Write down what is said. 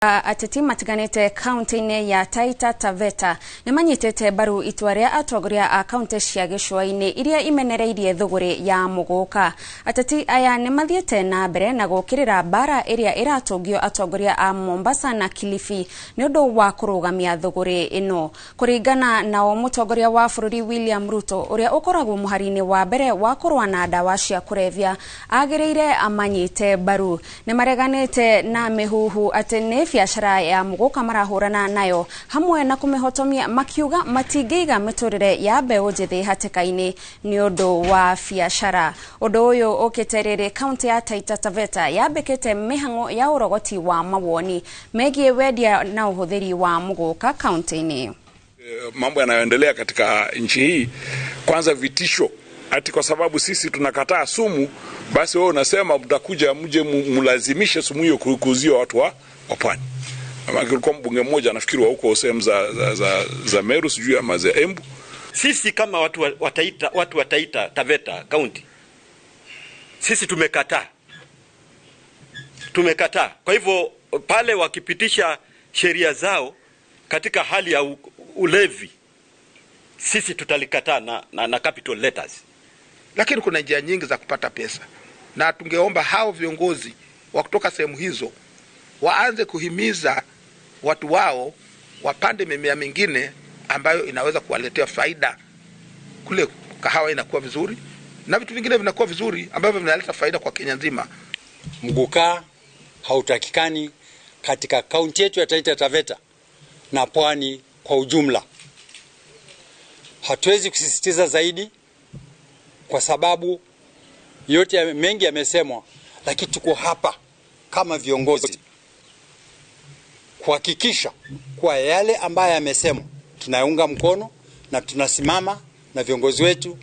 Ateti matiganite kaunti-ini ya Taita Taveta nimanyitete baru itua ria atongoria a kaunti cia gicua-ini iria imenereirie thuguri ya muguka. Ateti aya nimathiete na mbere na gukirira bara iria iratungio atongoria a Mombasa na Kilifi ni undu wa kurugamia thuguri ino. Kuringana na mutongoria wa bururi William Ruto uria ukoragwo muharini wa mbere wa kurwa na ndawa cia kurevya agireire amanyite baru. Nimareganite na mihuhu ati biashara ya muguka marahurana nayo hamwe na kumihotomia makiuga matingeiga miturire ya mbeu njithi hatikaini ni undu wa biashara. Undu uyu ukiterere kaunti ya Taita Taveta yambikite mihango ya urogoti wa mawoni megie wendia na uhuthiri wa muguka kaunti-ini. Mambo yanayoendelea katika nchi hii, kwanza vitisho ati kwa sababu sisi tunakataa sumu, basi wewe unasema mtakuja mje mlazimishe sumu hiyo kuuzia watu wa Pwani. Kulikuwa mbunge mmoja nafikiri wa huko sehemu za Meru sijui ama za Embu. Sisi kama watu wa Taita Taveta County, sisi tumekataa. Kwa hivyo pale wakipitisha sheria zao katika hali ya ulevi, sisi tutalikataa na capital letters. Lakini kuna njia nyingi za kupata pesa, na tungeomba hao viongozi wa kutoka sehemu hizo waanze kuhimiza watu wao wapande mimea mingine ambayo inaweza kuwaletea faida. Kule kahawa inakuwa vizuri na vitu vingine vinakuwa vizuri ambavyo vinaleta faida kwa Kenya nzima. Muguka hautakikani katika kaunti yetu ya Taita Taveta na Pwani kwa ujumla. Hatuwezi kusisitiza zaidi kwa sababu yote mengi yamesemwa, lakini tuko hapa kama viongozi kuhakikisha kwa yale ambayo yamesemwa tunaunga mkono na tunasimama na viongozi wetu.